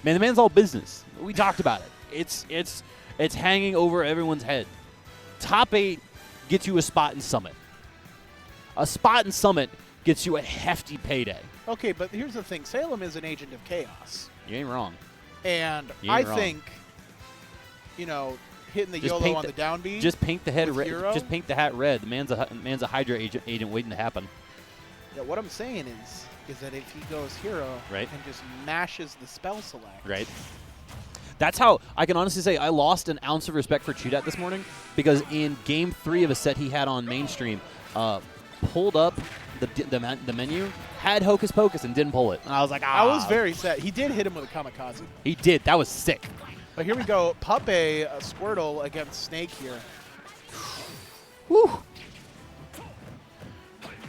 Man, the man's all business. We talked about it. It's hanging over everyone's head. Top 8 gets you a spot in Summit. A spot in Summit gets you a hefty payday. Okay, but here's the thing. Salem is an agent of chaos. You ain't wrong. And I think, hitting the YOLO on the downbeat. Just paint the head red. Hero? Just paint the hat red. The man's a Hydra agent waiting to happen. Yeah, what I'm saying is that if he goes hero right. and just mashes the spell select. Right. That's how I can honestly say I lost an ounce of respect for Chudat this morning because in Game 3 of a set he had on mainstream, pulled up the menu, had Hocus Pocus and didn't pull it. And I was like, ah. I was very sad. He did hit him with a kamikaze. He did. That was sick. But here we go. Puppeh, Squirtle against Snake here. Whew.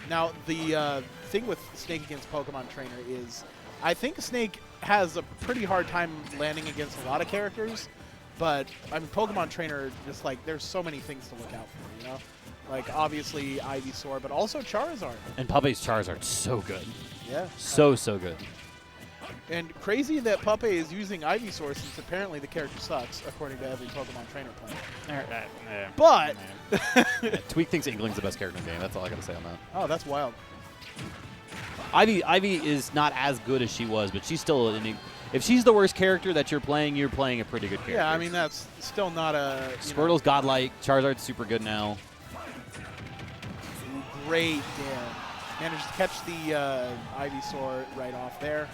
Now, the thing with Snake against Pokemon Trainer is I think Snake has a pretty hard time landing against a lot of characters, but I mean, Pokemon Trainer, just like, there's so many things to look out for, Like, obviously, Ivysaur, but also Charizard. And Puppeh's Charizard's so good. Yeah. So good. And crazy that Puppeh is using Ivysaur since apparently the character sucks, according to every Pokemon Trainer player. But Tweak thinks Ingling's the best character in the game. That's all I got to say on that. Oh, that's wild. Ivy is not as good as she was, but she's still if she's the worst character that you're playing a pretty good character. Yeah, I mean, that's still not a... Squirtle's godlike. Charizard's super good now. Great dare. Managed to catch the Ivysaur right off there.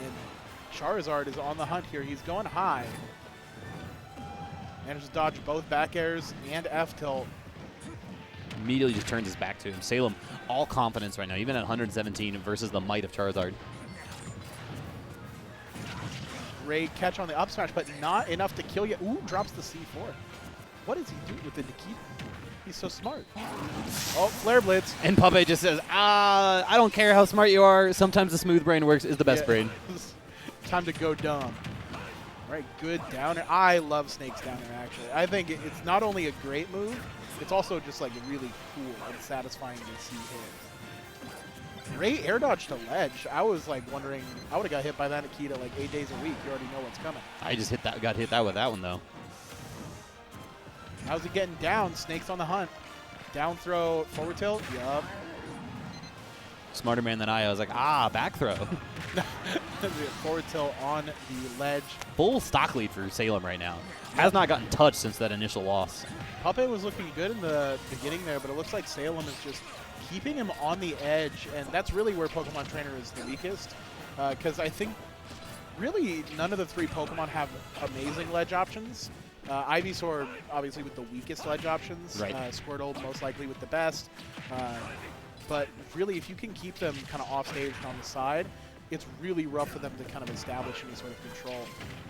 And Charizard is on the hunt here. He's going high. Managed to dodge both back airs and F-tilt. Immediately just turns his back to him. Salem, all confidence right now, even at 117 versus the might of Charizard. Great catch on the up smash, but not enough to kill yet. Ooh, drops the C4. What is he doing with the Nikita? He's so smart. Oh, Flare Blitz. And Puppeh just says, I don't care how smart you are. Sometimes the smooth brain works is the best brain. Time to go dumb. All right, good downer. I love Snake's downer, actually. I think it's not only a great move, it's also just like really cool and satisfying to see hit. Great air dodge to ledge. I was like wondering, I would have got hit by that Nikita like 8 days a week. You already know what's coming. I just got hit that with that one though. How's it getting down? Snake's on the hunt. Down throw, forward tilt. Yup. Smarter man than I was like, back throw. Forward tilt on the ledge. Full stock lead for Salem right now. Has not gotten touched since that initial loss. Puppeh was looking good in the beginning there, but it looks like Salem is just keeping him on the edge, and that's really where Pokemon Trainer is the weakest, because I think really none of the 3 Pokemon have amazing ledge options. Ivysaur, obviously, with the weakest ledge options. Right. Squirtle, most likely, with the best. But really, if you can keep them kind of off stage and on the side, it's really rough for them to kind of establish any sort of control,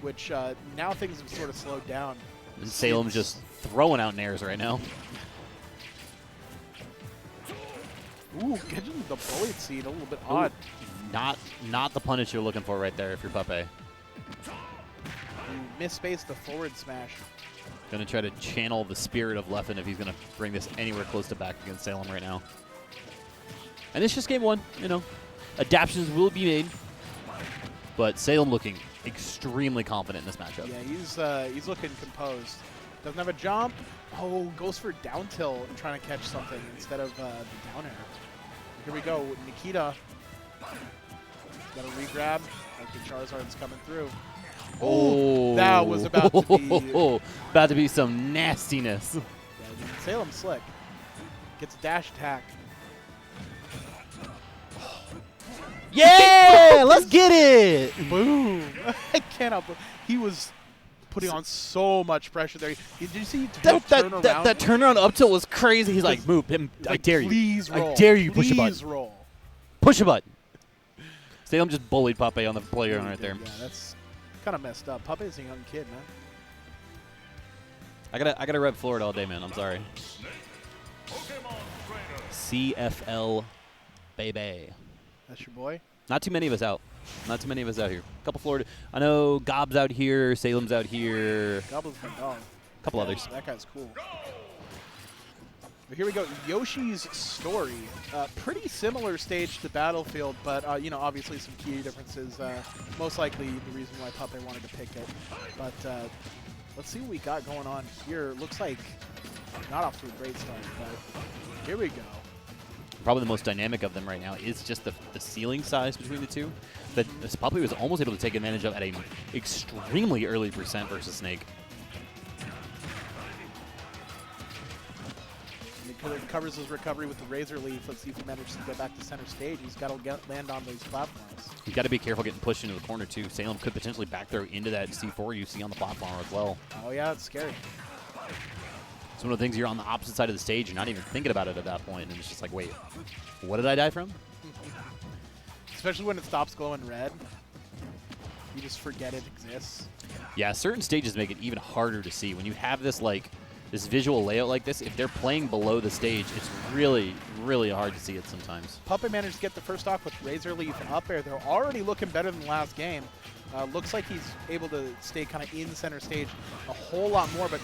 which now things have sort of slowed down. And Salem's just throwing out nairs right now. Ooh, getting the bullet seed, a little bit odd. Not the punish you're looking for right there if you're Puppeh. Misspaced the forward smash. Going to try to channel the spirit of Leffen if he's going to bring this anywhere close to back against Salem right now. And it's just game 1, Adaptions will be made. But Salem looking extremely confident in this matchup. Yeah, he's looking composed. Doesn't have a jump. Oh, goes for down tilt and trying to catch something instead of the down air. Here we go. Nikita. Got a re-grab. Okay, Charizard's coming through. Oh, that was about to be some nastiness. Yeah, Salem slick. Gets a dash attack. Yeah, let's get it. Boom. I cannot believe he was putting on so much pressure there. Did you see that turnaround up tilt was crazy. He's like, move him. I dare you. Please roll. I dare you. Push a button. Please roll. Push a button. Salem just bullied Puppeh on the playground right there. Yeah, that's kind of messed up. Puppeh's a young kid, man. I gotta rep Florida all day, man. I'm sorry. CFL, baby. That's your boy. Not too many of us out. Not too many of us out here. A couple Florida. I know Gob's out here. Salem's out here. Goblin's my dog. A couple others. That guy's cool. Here we go. Yoshi's Story. Pretty similar stage to Battlefield, but you know, obviously some key differences. Most likely the reason why Puppeh wanted to pick it. But let's see what we got going on here. Looks like not off to a great start, but here we go. Probably the most dynamic of them right now is just the ceiling size between the two. That Puppeh was almost able to take advantage of at an extremely early percent versus Snake. He covers his recovery with the Razor Leaf. Let's see if he manages to get back to center stage. He's got to land on these platforms. You've got to be careful getting pushed into the corner, too. Salem could potentially back throw into that C4 you see on the platform as well. Oh, yeah, it's scary. It's one of the things you're on the opposite side of the stage. You're not even thinking about it at that point, and it's just like, wait, what did I die from? Especially when it stops glowing red. You just forget it exists. Yeah, certain stages make it even harder to see. When you have this, like, this visual layout like this, if they're playing below the stage, it's really, really hard to see it sometimes. Puppeh managed to get the first off with Razor Leaf up air. They're already looking better than last game. Looks like he's able to stay kind of in center stage a whole lot more, but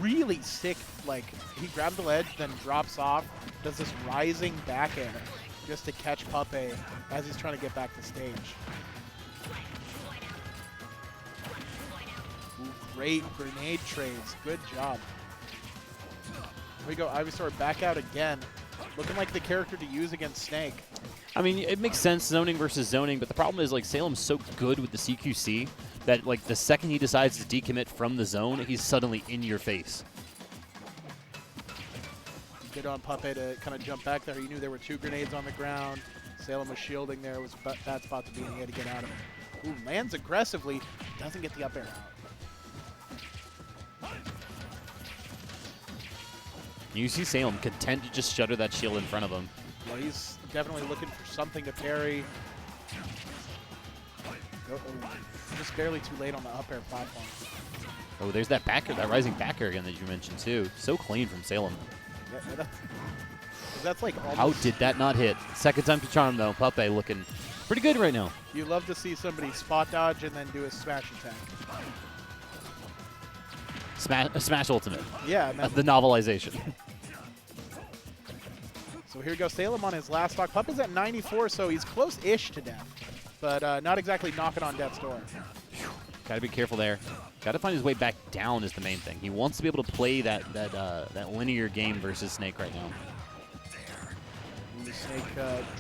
really sick. Like, he grabbed the ledge, then drops off, does this rising back air just to catch Puppeh as he's trying to get back to stage. Ooh, great grenade trades. Good job. Here we go. Ivysaur back out again. Looking like the character to use against Snake. I mean, it makes sense, zoning versus zoning, but the problem is, like, Salem's so good with the CQC that, like, the second he decides to decommit from the zone, he's suddenly in your face. Good on Puppeh to kind of jump back there. He knew there were 2 grenades on the ground. Salem was shielding there. It was a bad spot to be in. He had to get out of it. Ooh, lands aggressively. Doesn't get the up air out. You see Salem content to just shutter that shield in front of him. Well, he's definitely looking for something to parry. Just barely too late on the up air platform. Oh, there's that backer, that rising backer again that you mentioned too. So clean from Salem. That's like almost. How did that not hit? Second time to charm though. Puppeh looking pretty good right now. You love to see somebody spot dodge and then do a smash attack. Smash Ultimate. Yeah. The novelization. So here we go. Salem on his last stock. Puppeh's at 94, so he's close-ish to death, but not exactly knocking on death's door. Got to be careful there. Got to find his way back down is the main thing. He wants to be able to play that linear game versus Snake right now. Ooh, Snake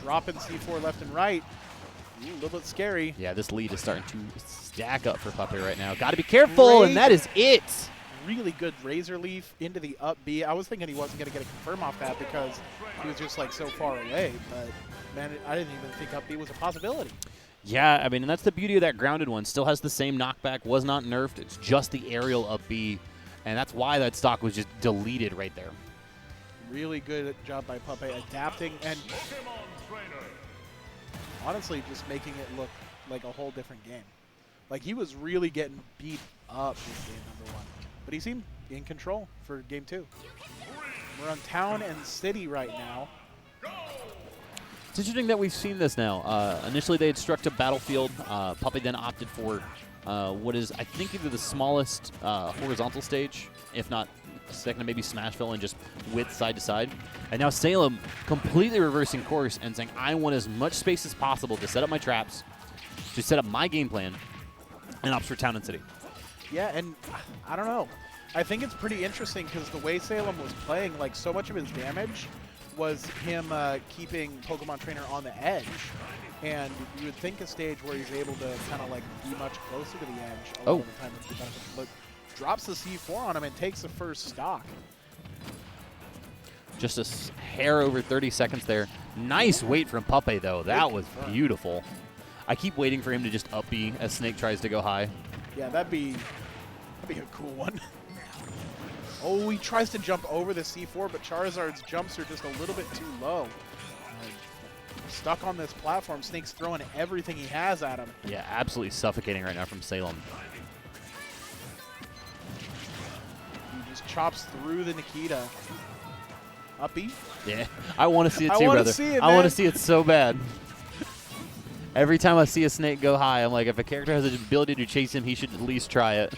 dropping C4 left and right. Ooh, a little bit scary. Yeah, this lead is starting to stack up for Puppeh right now. Got to be careful, and that is it. Really good Razor Leaf into the up B. I was thinking he wasn't going to get a confirm off that because he was just like so far away, but man, I didn't even think up B was a possibility. Yeah, I mean, and that's the beauty of that grounded one. Still has the same knockback, was not nerfed. It's just the aerial up B, and that's why that stock was just deleted right there. Really good job by Puppeh adapting and honestly just making it look like a whole different game. Like, he was really getting beat up in game number 1. But he seemed in control for game 2. We're on Town and City right now. It's interesting that we've seen this now. Initially, they had struck to Battlefield. Puppeh then opted for what is, I think, either the smallest horizontal stage, if not second to maybe Smashville, and just width side to side. And now Salem completely reversing course and saying, I want as much space as possible to set up my traps, to set up my game plan, and opts for Town and City. Yeah, and I don't know. I think it's pretty interesting because the way Salem was playing, like, so much of his damage was him keeping Pokemon Trainer on the edge. And you would think a stage where he's able to kind of, like, be much closer to the edge a lot of the time. But drops the C4 on him and takes the first stock. Just a hair over 30 seconds there. Nice wait from Puppeh, though. That was beautiful. I keep waiting for him to just up B as Snake tries to go high. Yeah, that'd be a cool one. Oh, he tries to jump over the C4, but Charizard's jumps are just a little bit too low. Stuck on this platform. Snake's throwing everything he has at him. Yeah, absolutely suffocating right now from Salem. He just chops through the Nikita. Up B? Yeah, I want to see it too, I brother. See it, I want to see it so bad. Every time I see a Snake go high, I'm like, if a character has the ability to chase him, he should at least try it.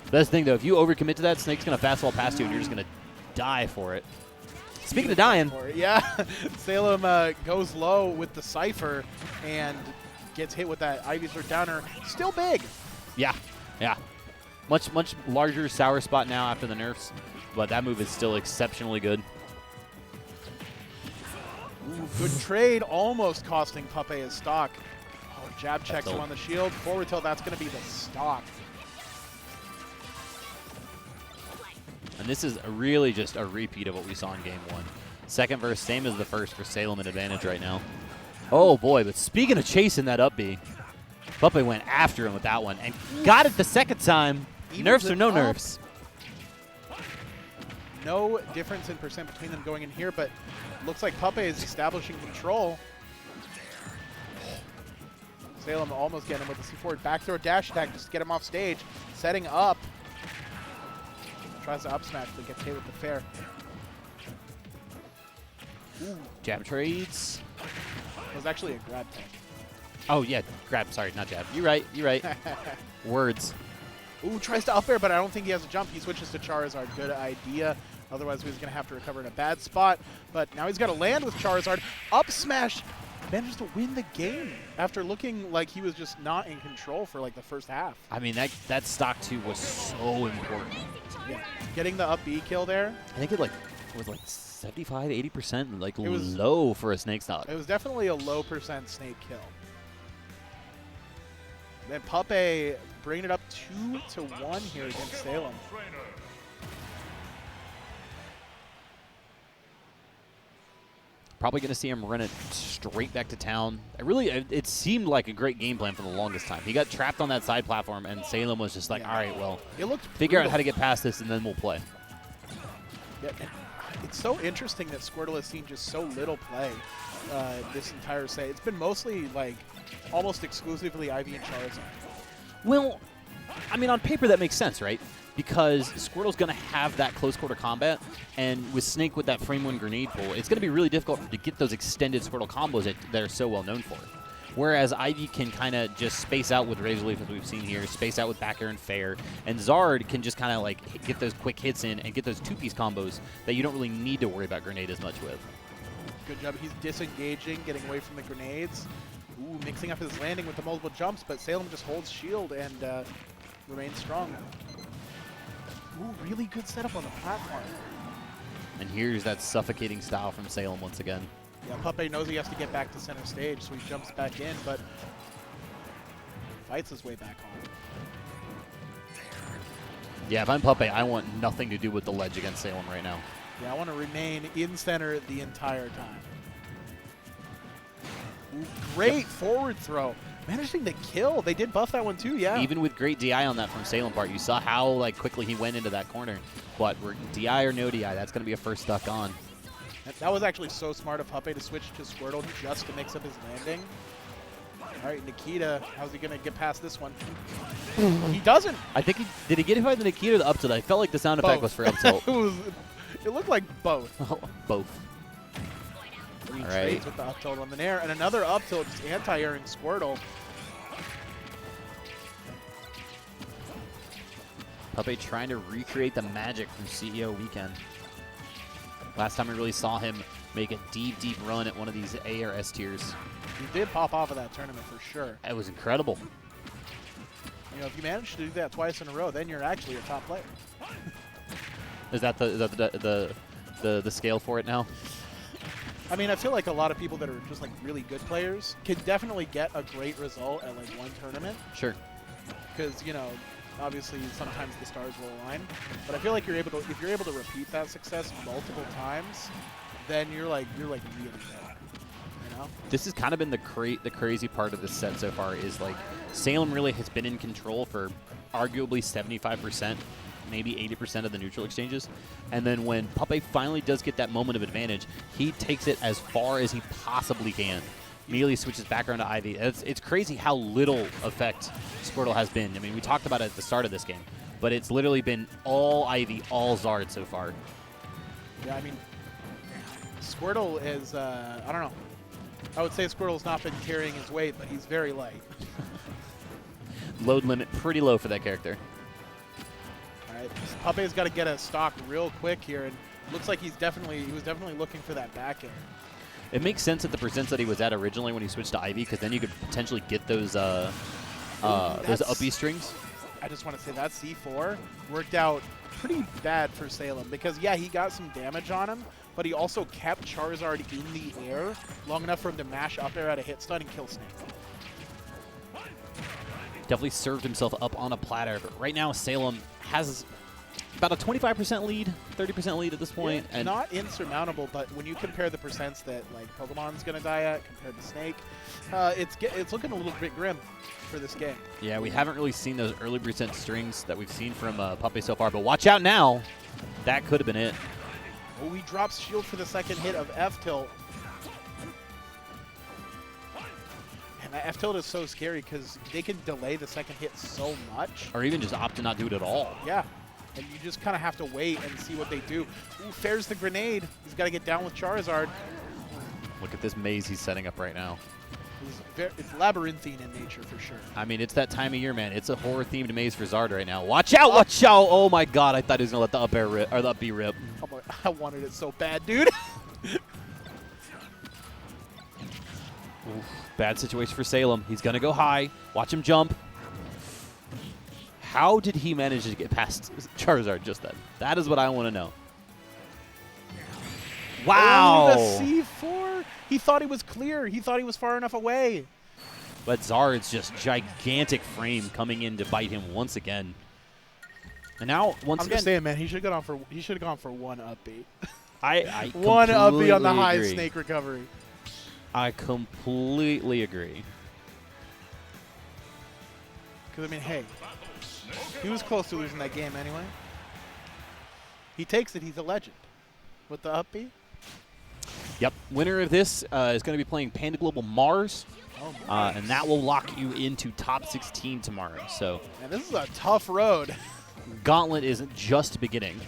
That's the thing, though. If you overcommit to that, Snake's going to fastball past you, and you're just going to die for it. Speaking of dying, yeah, Salem goes low with the Cypher and gets hit with that Ivysaur downer. Still big. yeah, yeah. Much larger sour spot now after the nerfs, but that move is still exceptionally good. Ooh, good trade, almost costing Puppeh his stock. Oh, jab checks him on the shield. Forward tilt, that's going to be the stock. And this is really just a repeat of what we saw in game 1. Second verse, same as the first for Salem, an advantage right now. Oh boy, but speaking of chasing that up B, Puppeh went after him with that one and got it the second time. Nerfs or no nerfs? No difference in percent between them going in here, but looks like Puppeh is establishing control. Salem almost getting him with the C-forward back throw dash attack just to get him off stage. Setting up. Tries to up smash, but gets hit with the fair. Ooh. Jab trades. It was actually a grab tech. Oh, yeah, grab. Sorry, not jab. You're right. You're right. Words. Ooh, tries to up air, but I don't think he has a jump. He switches to Charizard. Good idea. Otherwise, he's going to have to recover in a bad spot. But now he's got to land with Charizard. Up smash. Manages to win the game after looking like he was just not in control for like the first half. I mean, that stock 2 was so important. Yeah, getting the up B kill there. I think it was like 75, 80%, like it was low for a snake stock. It was definitely a low percent snake kill. Then Puppeh bringing it up 2-1 here against Salem. Probably going to see him run it straight back to town. It seemed like a great game plan for the longest time. He got trapped on that side platform, and Salem was just like, all right, well, it looked figure out how to get past this, and then we'll play. Yeah, it's so interesting that Squirtle has seen just so little play this entire set. It's been mostly, like, almost exclusively Ivy and Charizard. Well, I mean, on paper, that makes sense, right? Because Squirtle's going to have that close quarter combat, and with Snake with that frame 1 grenade pull, it's going to be really difficult to get those extended Squirtle combos that are so well known for. Whereas Ivy can kind of just space out with Razor Leaf, as we've seen here, space out with back air and fair, and Zard can just kind of like get those quick hits in and get those 2-piece combos that you don't really need to worry about grenade as much with. Good job. He's disengaging, getting away from the grenades. Ooh, mixing up his landing with the multiple jumps, but Salem just holds shield and remains strong. Ooh, really good setup on the platform. And here's that suffocating style from Salem once again. Yeah, Puppeh knows he has to get back to center stage, so he jumps back in, but fights his way back on. Yeah, if I'm Puppeh, I want nothing to do with the ledge against Salem right now. Yeah, I want to remain in center the entire time. Ooh, great forward throw. Managing to kill. They did buff that one too, yeah. Even with great DI on that from Salem part, you saw how like quickly he went into that corner. But DI or no DI, that's going to be a first stock on. That was actually so smart of Puppeh to switch to Squirtle just to mix up his landing. All right, Nikita, how's he going to get past this one? He doesn't. I think did he get hit by the Nikita or the up tilt? I felt like the sound effect was for up tilt. It looked like both. Both. Three trades with the up tilt on the nair, and another up tilt just anti-airing Squirtle. Puppeh trying to recreate the magic from CEO Weekend. Last time we really saw him make a deep run at one of these A or S tiers. He did pop off of that tournament for sure. It was incredible. You know, if you manage to do that twice in a row, then you're actually a top player. Is that the scale for it now? I mean, I feel like a lot of people that are just like really good players can definitely get a great result at like one tournament. Sure. Because, you know, obviously sometimes the stars will align. But I feel like if you're able to repeat that success multiple times, then you're like really good. You know? This has kind of been the crazy part of this set so far is like Salem really has been in control for arguably 75%, maybe 80% of the neutral exchanges. And then when Puppeh finally does get that moment of advantage, he takes it as far as he possibly can. Immediately switches back around to Ivy. It's crazy how little effect Squirtle has been. I mean, we talked about it at the start of this game, but it's literally been all Ivy, all Zard so far. Yeah, I mean, Squirtle is, I don't know. I would say Squirtle's not been carrying his weight, but he's very light. Load limit pretty low for that character. All right, Puppeh's got to get a stock real quick here, and Looks like he was definitely looking for that back air. It makes sense at the percents that he was at originally when he switched to Ivy, because then you could potentially get those uppy strings. I just want to say that C4 worked out pretty bad for Salem because, yeah, he got some damage on him, but he also kept Charizard in the air long enough for him to mash up air at a hit stun and kill Snake. Definitely served himself up on a platter, but right now Salem has about a 25% lead, 30% lead at this point. Yeah, and not insurmountable, but when you compare the percents that like Pokemon's going to die at compared to Snake, it's looking a little bit grim for this game. Yeah, we haven't really seen those early percent strings that we've seen from Puppeh so far, but watch out now. That could have been it. Oh, he drops shield for the second hit of F-Tilt. And that F-Tilt is so scary because they can delay the second hit so much. Or even just opt to not do it at all. Yeah. And you just kind of have to wait and see what they do. Ooh, fares the grenade. He's got to get down with Charizard. Look at this maze he's setting up right now. It's labyrinthine in nature for sure. I mean, it's that time of year, man. It's a horror-themed maze for Zard right now. Watch out, watch out. Oh, my God. I thought he was going to let the up air rip, or the up B rip. Oh, I wanted it so bad, dude. Oof, bad situation for Salem. He's going to go high. Watch him jump. How did he manage to get past Charizard just then? That is what I want to know. Wow. Oh, the C4. He thought he was clear. He thought he was far enough away. But Zard's just gigantic frame coming in to bite him once again. And now, once I'm again, just saying, man, he should have gone for one up B. I one up B on the high agree. Snake recovery. I completely agree. Because, I mean, hey, he was close to losing that game anyway. He takes it. He's a legend. With the up B. Yep. Winner of this is going to be playing Panda Global Mars. Oh, nice. And that will lock you into top 16 tomorrow. So, man, this is a tough road. Gauntlet is just beginning.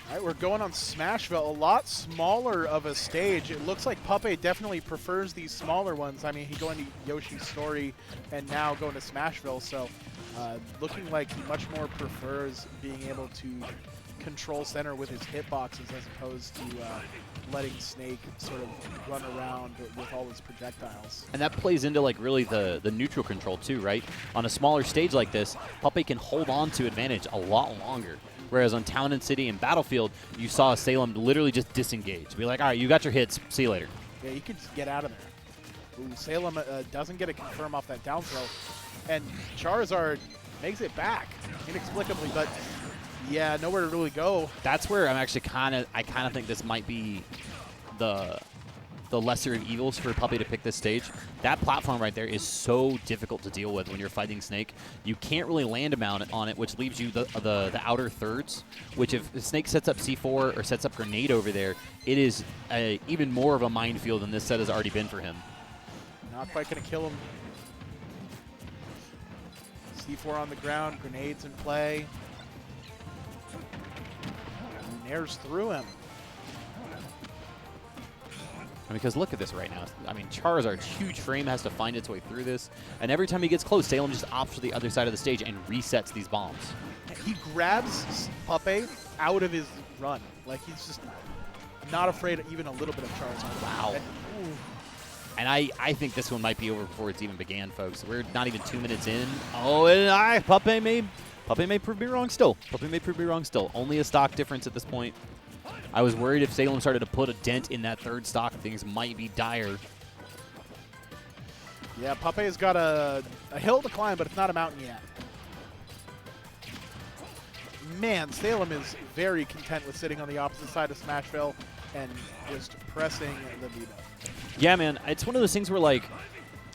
All right, we're going on Smashville, a lot smaller of a stage. It looks like Puppeh definitely prefers these smaller ones. I mean, he going to Yoshi's Story and now going to Smashville, so looking like he much more prefers being able to control center with his hitboxes as opposed to letting Snake sort of run around with all his projectiles. And that plays into like really the neutral control too, right? On a smaller stage like this, Puppeh can hold on to advantage a lot longer. Whereas on Town and City and Battlefield, you saw Salem literally just disengage. Be like, all right, you got your hits. See you later. Yeah, you can just get out of there. Ooh, Salem doesn't get a confirm off that down throw. And Charizard makes it back inexplicably, but yeah, nowhere to really go. That's where I'm actually kind of think this might be the lesser of evils for Puppeh to pick this stage. That platform right there is so difficult to deal with when you're fighting Snake. You can't really land him on it, which leaves you the outer thirds, which if Snake sets up C4 or sets up Grenade over there, it is even more of a minefield than this set has already been for him. Not quite going to kill him. C4 on the ground, grenades in play. Nares through him. Because look at this right now. I mean, Charizard's huge frame has to find its way through this. And every time he gets close, Salem just opts to the other side of the stage and resets these bombs. He grabs Puppeh out of his run. Like, he's just not afraid of even a little bit of Charizard. Wow. And I think this one might be over before it's even began, folks. We're not even 2 minutes in. Oh, and Puppeh may prove me wrong still. Puppeh may prove me wrong still. Only a stock difference at this point. I was worried if Salem started to put a dent in that third stock, things might be dire. Yeah, Puppeh's got a hill to climb, but it's not a mountain yet. Man, Salem is very content with sitting on the opposite side of Smashville and just pressing the beat up. Yeah, man. It's one of those things where, like,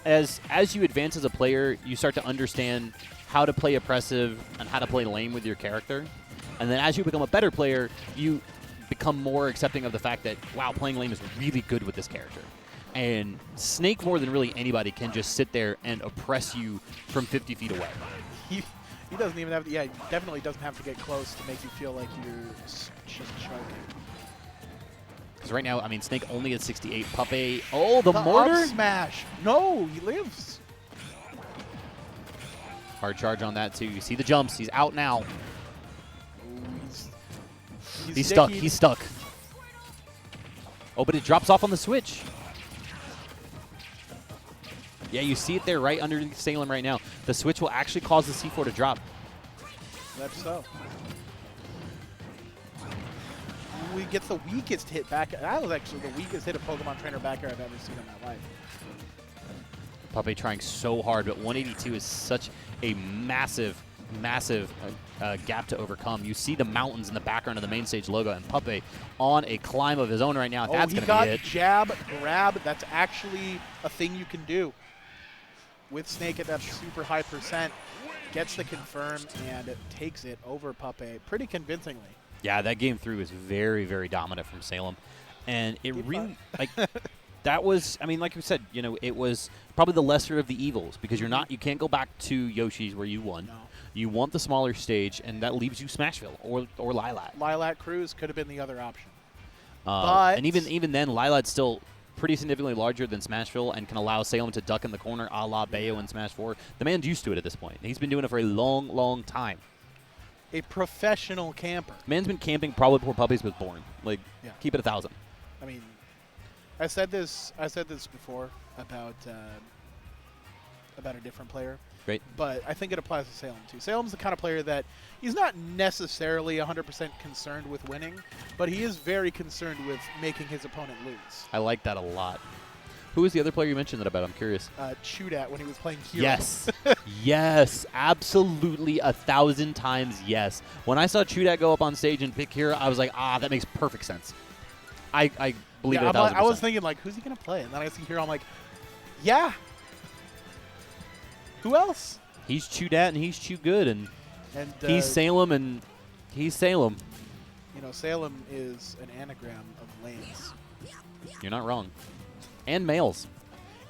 as you advance as a player, you start to understand how to play oppressive and how to play lame with your character. And then as you become a better player, you become more accepting of the fact that, wow, playing lame is really good with this character. And Snake, more than really anybody, can just sit there and oppress you from 50 feet away. He doesn't even have to, yeah, he definitely doesn't have to get close to make you feel like you're just choking. Because right now, I mean, Snake only at 68. Puppeh, oh, the up mortar? Smash. No, he lives. Hard charge on that, too. You see the jumps. He's out now. Ooh, He's stuck. He's stuck. Oh, but it drops off on the switch. Yeah, you see it there right underneath Salem right now. The switch will actually cause the C4 to drop. That's so. He gets the weakest hit back. That was actually the weakest hit of Pokemon Trainer back air I've ever seen in my life. Puppeh trying so hard, but 182 is such a massive, massive gap to overcome. You see the mountains in the background of the Mainstage logo, and Puppeh on a climb of his own right now. That's going to be it. Jab, grab. That's actually a thing you can do with Snake at that super high percent. Gets the confirm and takes it over Puppeh pretty convincingly. Yeah, that game through was very, very dominant from Salem. And it really, like, that was, I mean, like we said, you know, it was probably the lesser of the evils because you can't go back to Yoshi's where you won. No. You want the smaller stage, and that leaves you Smashville or Lilac. Lilac Cruise could have been the other option. And even then, Lilac's still pretty significantly larger than Smashville and can allow Salem to duck in the corner a la Bayo in Smash 4. The man's used to it at this point. He's been doing it for a long, long time. A professional camper. Man's been camping probably before Puppies was born. Like, keep it 1,000. I mean, I said this before about a different player. Great. But I think it applies to Salem too. Salem's the kind of player that he's not necessarily 100% concerned with winning, but he is very concerned with making his opponent lose. I like that a lot. Who was the other player you mentioned that about? I'm curious. Chudat when he was playing Hero. Yes. Yes. Absolutely 1,000 times yes. When I saw Chudat go up on stage and pick Hero, I was like, that makes perfect sense. I believe it 1,000%. I was thinking, like, who's he going to play? And then I see Hero, I'm like, yeah. Who else? He's Chudat and he's Chew Good, and he's Salem and he's Salem. You know, Salem is an anagram of lames. You're not wrong. And males.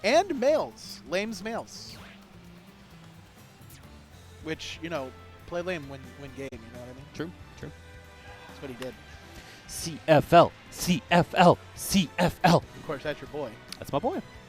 And males. Lames males. Which, you know, play lame, win game, you know what I mean? True, true. That's what he did. CFL, CFL, CFL. Of course, that's your boy. That's my boy.